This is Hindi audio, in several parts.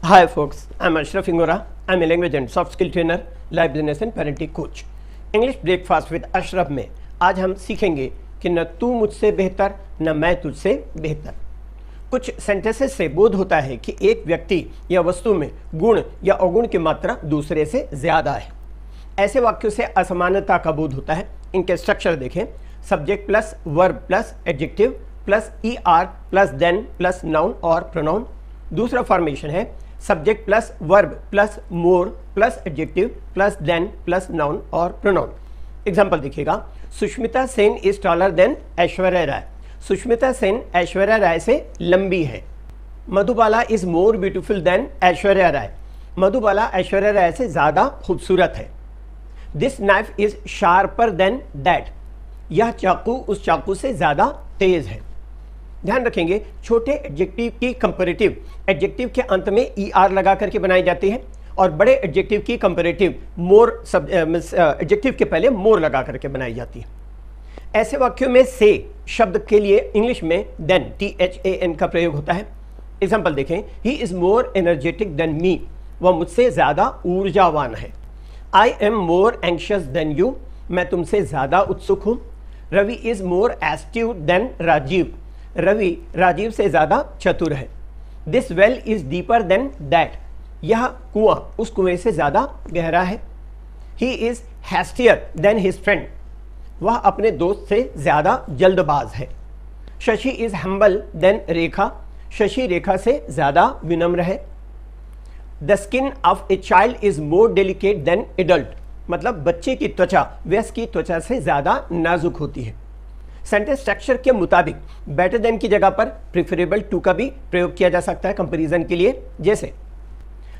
Hi folks, I'm Ashraf Ingora. I'm a language and soft skill trainer, life business and parenting coach. English breakfast with Ashraf में आज हम सीखेंगे कि न तू मुझसे बेहतर न मैं तुझसे बेहतर। कुछ सेंटेंसेस से बोध होता है कि एक व्यक्ति या वस्तु में गुण या अवगुण की मात्रा दूसरे से ज़्यादा है। ऐसे वाक्यों से असमानता का बोध होता है। इनके स्ट्रक्चर देखें। Subject plus verb plus adjective plus ER plus than plus noun और प्रोनाउन। दूसरा फॉर्मेशन है subject plus verb plus more plus adjective plus than plus noun और प्रोनाउन। एग्जाम्पल देखिएगा। Sushmita Sen is taller than Aishwarya Rai. Sushmita Sen Aishwarya Rai से लंबी है। Madhubala is more beautiful than Aishwarya Rai. Madhubala Aishwarya Rai से ज़्यादा खूबसूरत है। This knife is sharper than that. यह चाकू उस चाकू से ज़्यादा तेज है। ध्यान रखेंगे, छोटे एडजेक्टिव की कंपैरेटिव एडजेक्टिव के अंत में ER लगा करके बनाई जाती है और बड़े एडजेक्टिव की कंपैरेटिव मोर एडजेक्टिव के पहले मोर लगा करके बनाई जाती है। ऐसे वाक्यों में से शब्द के लिए इंग्लिश में देन THAN का प्रयोग होता है। एग्जाम्पल देखें। He is more energetic than me. वह मुझसे ज़्यादा ऊर्जावान है। I am more anxious than you. मैं तुमसे ज़्यादा उत्सुक हूँ। Ravi is more astute than Rajeev. Ravi Rajeev से ज़्यादा चतुर है। This well is deeper than that. यह कुआं उस कुएं से ज़्यादा गहरा है। He is hastier than his friend. वह अपने दोस्त से ज़्यादा जल्दबाज है। शशि इज हम्बल देन रेखा। शशि रेखा से ज़्यादा विनम्र है। The skin of a child is more delicate than adult. मतलब बच्चे की त्वचा वयस्क की त्वचा से ज़्यादा नाजुक होती है। सेंटेंस स्ट्रक्चर के मुताबिक बेटर देन की जगह पर प्रिफरेबल टू का भी प्रयोग किया जा सकता है कंपैरिजन के लिए। जैसे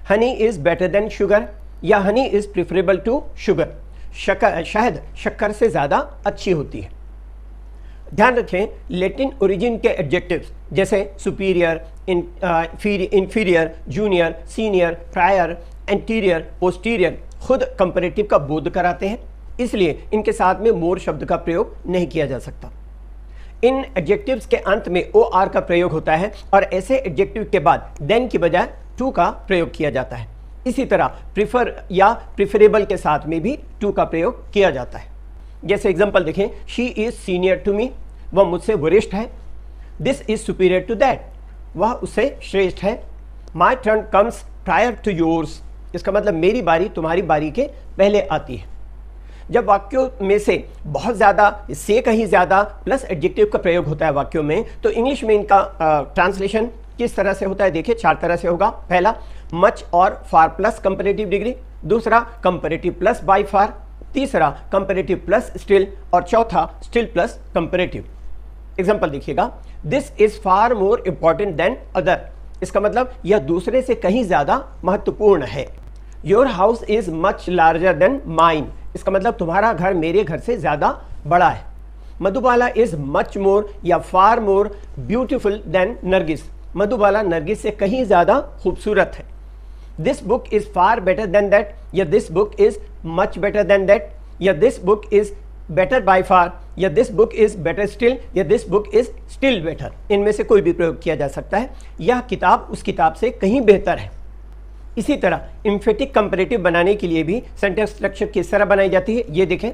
honey is better than sugar या honey is preferable to sugar. शहद शक्कर से ज़्यादा अच्छी होती है। ध्यान रखें, लैटिन ओरिजिन के एडजेक्टिव्स जैसे superior, inferior, junior, senior, prior, anterior, posterior खुद कंपैरेटिव का बोध कराते हैं, इसलिए इनके साथ में मोर शब्द का प्रयोग नहीं किया जा सकता। इन एडजेक्टिव्स के अंत में OR का प्रयोग होता है और ऐसे एडजेक्टिव के बाद देन की बजाय टू का प्रयोग किया जाता है। इसी तरह प्रिफर या प्रिफरेबल के साथ में भी टू का प्रयोग किया जाता है। जैसे एग्जांपल देखें। She is senior to me. वह मुझसे वरिष्ठ है। This is superior to that. वह उससे श्रेष्ठ है। My turn comes prior to yours. इसका मतलब मेरी बारी तुम्हारी बारी के पहले आती है। जब वाक्यों में से बहुत ज़्यादा से कहीं ज़्यादा प्लस एडजेक्टिव का प्रयोग होता है वाक्यों में, तो इंग्लिश में इनका ट्रांसलेशन किस तरह से होता है देखिए। 4 तरह से होगा। पहला, मच और फार प्लस कंपैरेटिव डिग्री। दूसरा, कंपैरेटिव प्लस बाय फार। तीसरा, कंपैरेटिव प्लस स्टिल। और चौथा, स्टिल प्लस कंपैरेटिव। एग्जाम्पल देखिएगा। This is far more important than other. इसका मतलब यह दूसरे से कहीं ज़्यादा महत्वपूर्ण है। Your house is much larger than mine. इसका मतलब तुम्हारा घर मेरे घर से ज़्यादा बड़ा है। मधुबाला इज मच मोर या far more beautiful than Nargis. Madhubala Nargis से कहीं ज़्यादा खूबसूरत है। This book is far better than that या this book is much better than that या this book is better by far या this book is better still या this book is still better. इनमें से कोई भी प्रयोग किया जा सकता है। यह किताब उस किताब से कहीं बेहतर है। इसी तरह इम्फेटिक कंपैरेटिव बनाने के लिए भी सेंटेंस स्ट्रक्चर किस तरह बनाई जाती है ये देखें।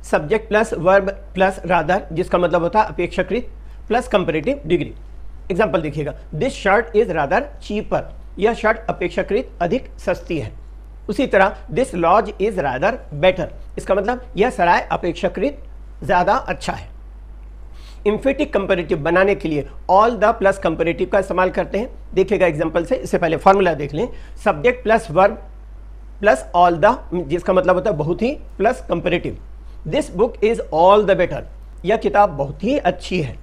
Subject plus verb plus rather, जिसका मतलब होता है अपेक्षाकृत, प्लस कंपैरेटिव डिग्री। एग्जांपल देखिएगा। This shirt is rather cheaper. यह शर्ट अपेक्षाकृत अधिक सस्ती है। उसी तरह this lodge is rather better. इसका मतलब यह सराय अपेक्षाकृत ज़्यादा अच्छा है। इम्फेटिक कंपैरेटिव बनाने के लिए ऑल द प्लस कंपैरेटिव का इस्तेमाल करते हैं। देखिएगा एग्जांपल से। इससे पहले फॉर्मूला देख लें। Subject plus verb plus all the, जिसका मतलब होता है बहुत ही, plus comparative. This book is all the better. यह किताब बहुत ही अच्छी है।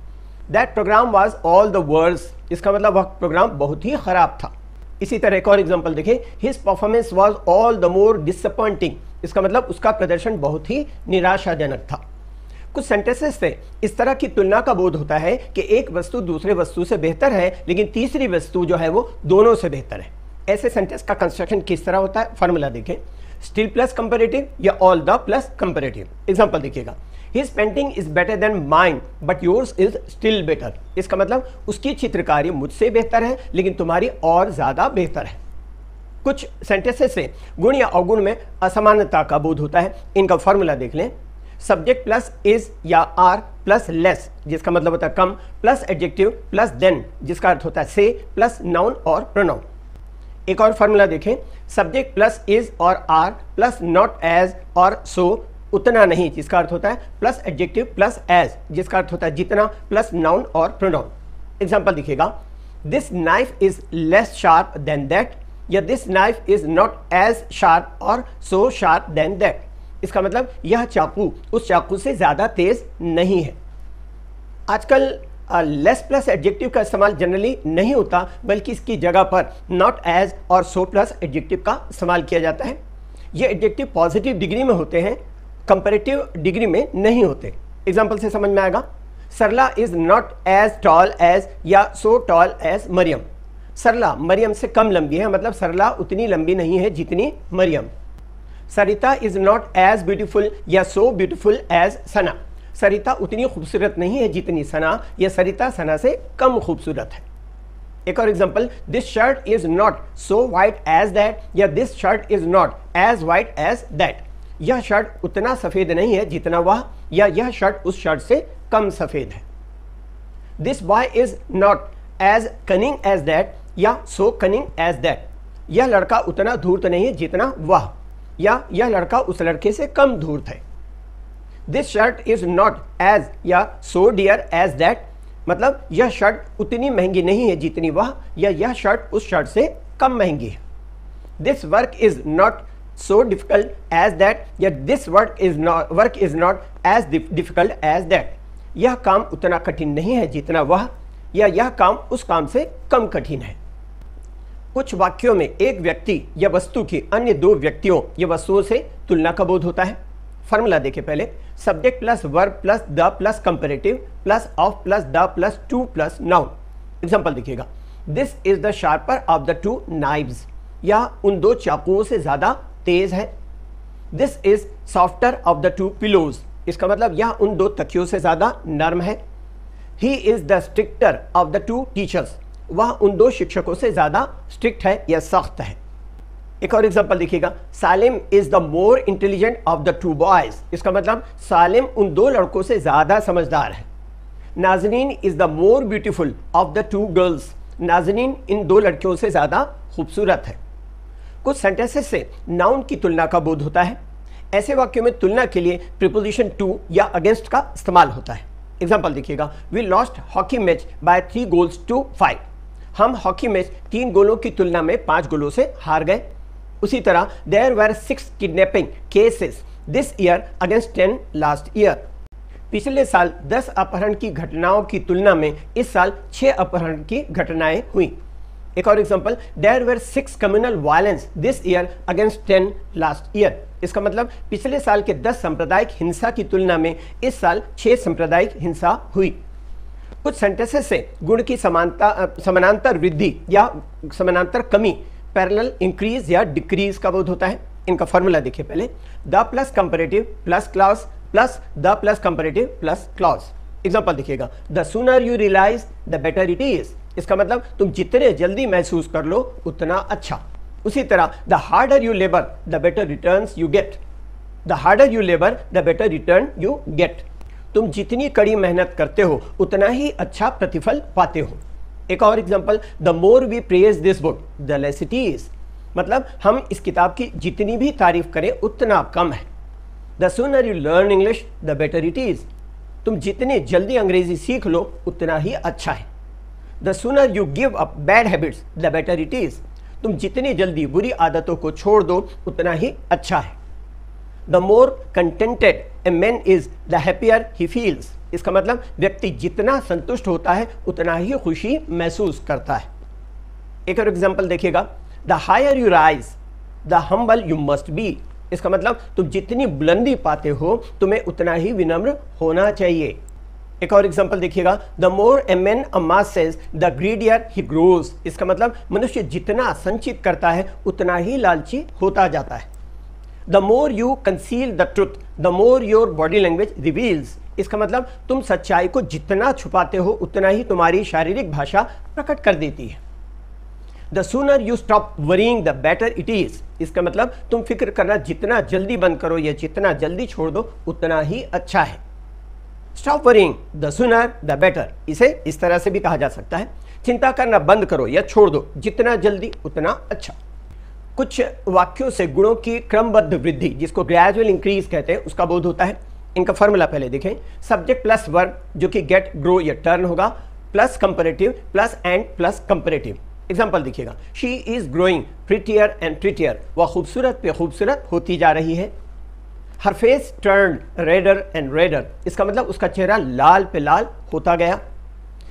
That program was all the worse. इसका मतलब वह प्रोग्राम बहुत ही खराब था। इसी तरह एक और एग्जांपल देखें। His performance was all the more disappointing. इसका मतलब उसका प्रदर्शन बहुत ही निराशाजनक था। कुछ सेंटेंसेस से इस तरह की तुलना का बोध होता है कि एक वस्तु दूसरे वस्तु से बेहतर है, लेकिन तीसरी वस्तु जो है वो दोनों से बेहतर है। ऐसे सेंटेंस का कंस्ट्रक्शन किस तरह होता है, फॉर्मूला देखें। स्टिल प्लस कंपैरेटिव या all the plus comparative. Example देखिएगा। His painting is better than mine but yours is still better. इसका मतलब उसकी चित्रकारी मुझसे बेहतर है लेकिन तुम्हारी और ज्यादा बेहतर है। कुछ सेंटेंसेस से गुण या अवगुण में असमानता का बोध होता है। इनका फॉर्मूला देख लें। सब्जेक्ट प्लस इज या आर प्लस लेस जिसका मतलब होता है कम, प्लस एडजेक्टिव प्लस देन जिसका अर्थ होता है से, प्लस नाउन और प्रोनाउन। एक और फॉर्मूला देखें। सब्जेक्ट प्लस इज और आर प्लस नॉट एज और सो उतना नहीं जिसका अर्थ होता है प्लस एडजेक्टिव प्लस एज जिसका अर्थ होता है जितना, प्लस नाउन और प्रोनाउन। एग्जांपल दिखेगा। This knife is less sharp than that या this knife is not as sharp और सो शार्प देन दैट। इसका मतलब यह चाकू उस चाकू से ज्यादा तेज नहीं है। आजकल लेस प्लस एडजेक्टिव का इस्तेमाल जनरली नहीं होता बल्कि इसकी जगह पर नॉट एज और सो प्लस एडजेक्टिव का इस्तेमाल किया जाता है। ये एडजेक्टिव पॉजिटिव डिग्री में होते हैं, कंपैरेटिव डिग्री में नहीं होते। एग्जाम्पल से समझ में आएगा। Sarala is not as tall as या so tall as Mariam. Sarala Mariam से कम लंबी है, मतलब सरला उतनी लंबी नहीं है जितनी मरियम। सरिता इज नॉट एज ब्यूटीफुल या सो ब्यूटीफुल एज सना। सरिता उतनी खूबसूरत नहीं है जितनी सना, या सरिता सना से कम खूबसूरत है। एक और example. This shirt is not so white as that या this shirt is not as white as that. यह शर्ट उतना सफेद नहीं है जितना वह, या यह शर्ट उस शर्ट से कम सफेद है। This boy is not as cunning as that या सो कनिंग एज दैट। यह लड़का उतना धूर्त नहीं है जितना वह, या यह लड़का उस लड़के से कम धूर्त है। This shirt is not as या सो डियर एज दैट, मतलब यह शर्ट उतनी महंगी नहीं है जितनी वह, या यह शर्ट उस शर्ट से कम महंगी है। This work is not so difficult as that या this work is not as difficult as that. यह काम उतना कठिन नहीं है जितना वह, या यह काम उस काम से कम कठिन है। कुछ वाक्यों में एक व्यक्ति या वस्तु की अन्य दो व्यक्तियों या वस्तुओं से तुलना का बोध होता है। फॉर्मूला देखें पहले। Subject plus verb plus the plus comparative plus of plus the plus two plus noun. Example दिखेगा। This is the sharper of the two knives, या उन दो चाकुओं से ज्यादा तेज है। This is softer of the two pillows, इसका मतलब यह उन दो तकियों से ज्यादा नर्म है। He is the stricter of the to teachers, वह उन दो शिक्षकों से ज्यादा स्ट्रिक्ट है या सख्त है। एक और एग्जांपल देखिएगा। Salim is the more intelligent of the two boys, इसका मतलब सालिम उन दो लड़कों से ज्यादा समझदार है। Nazneen is the more beautiful of the two girls, Nazneen इन दो लड़कियों से ज्यादा खूबसूरत है। कुछ सेंटेंसेस से नाउन की तुलना का बोध होता है। ऐसे वाक्यों में तुलना के लिए प्रीपोजिशन टू या अगेंस्ट का इस्तेमाल होता है। एग्जांपल देखिएगा। We lost hockey match by 3 goals to 5, हम हॉकी मैच 3 गोलों की तुलना में 5 गोलों से हार गए। उसी तरह there were 6 kidnapping cases this year against 10 last year, पिछले साल 10 अपहरण की घटनाओं की तुलना में इस साल 6 अपहरण की घटनाएं हुई। एक और example. There were 6 communal violence this year against 10 last year, इसका मतलब पिछले साल के 10 सांप्रदायिक हिंसा की तुलना में इस साल 6 सांप्रदायिक हिंसा हुई। कुछ सेंटेंसेस से गुण की समानांतर वृद्धि या समानांतर कमी, पैरेलल इंक्रीज या डिक्रीज का बोध होता है। इनका फॉर्मूला देखिए पहले। The plus comparative plus clause plus the plus comparative plus clause. Example देखिएगा। The sooner you realise the better it is, इसका मतलब तुम जितने जल्दी महसूस कर लो उतना अच्छा। उसी तरह the harder you labour the better returns you get, the harder you labour the better return you get, तुम जितनी कड़ी मेहनत करते हो उतना ही अच्छा प्रतिफल पाते हो। एक और example. The more we praise this book the less it is, मतलब हम इस किताब की जितनी भी तारीफ करें उतना कम है। The sooner you learn English the better it is, तुम जितनी जल्दी अंग्रेजी सीख लो उतना ही अच्छा है। The sooner you give up bad habits the better it is, तुम जितनी जल्दी बुरी आदतों को छोड़ दो उतना ही अच्छा है। The more contented a man is the happier he feels, इसका मतलब व्यक्ति जितना संतुष्ट होता है उतना ही खुशी महसूस करता है। एक और एग्जांपल देखिएगा। The higher you rise the humble you must be, इसका मतलब तुम जितनी बुलंदी पाते हो तुम्हें उतना ही विनम्र होना चाहिए। एक और एग्जांपल देखिएगा। The more a man amasses the greedier he grows, इसका मतलब मनुष्य जितना संचित करता है उतना ही लालची होता जाता है। The more you conceal the truth the more your body language reveals. इसका मतलब तुम सच्चाई को जितना छुपाते हो उतना ही तुम्हारी शारीरिक भाषा प्रकट कर देती है। The sooner you stop worrying the better it is. इसका मतलब तुम फिक्र करना जितना जल्दी बंद करो या जितना जल्दी छोड़ दो उतना ही अच्छा है। Stop worrying the sooner the better, इसे इस तरह से भी कहा जा सकता है, चिंता करना बंद करो या छोड़ दो, जितना जल्दी उतना अच्छा। कुछ वाक्यों से गुणों की क्रमबद्ध वृद्धि, जिसको ग्रेजुअल इंक्रीज कहते हैं, उसका बोध होता है। इनका फॉर्मूला पहले देखें। सब्जेक्ट प्लस वर्ब जो कि गेट, ग्रो या टर्न होगा, plus comparative plus and plus comparative. Example देखिएगा, she is growing prettier and prettier, वह खूबसूरत पे खूबसूरत होती जा रही है। Her face turn redder and redder, इसका मतलब उसका चेहरा लाल पे लाल होता गया।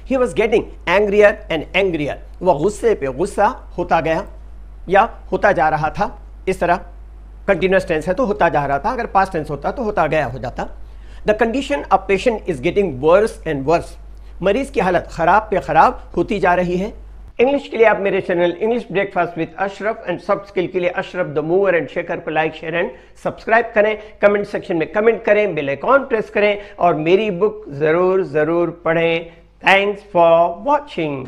He was getting angrier and angrier, वह गुस्से पे गुस्सा होता गया या होता जा रहा था। इस तरह कंटिन्यूअस टेंस है तो होता जा रहा था, अगर पास्ट टेंस होता तो होता गया हो जाता। The condition of patient is getting worse and worse, मरीज की हालत खराब पे खराब होती जा रही है। इंग्लिश के लिए आप मेरे channel English breakfast with Ashraf and soft skill के लिए Ashraf the mover and shaker को लाइक, शेयर एंड सब्सक्राइब करें। कमेंट सेक्शन में कमेंट करें, बेल आइकॉन प्रेस करें और मेरी बुक जरूर पढ़ें। Thanks for watching.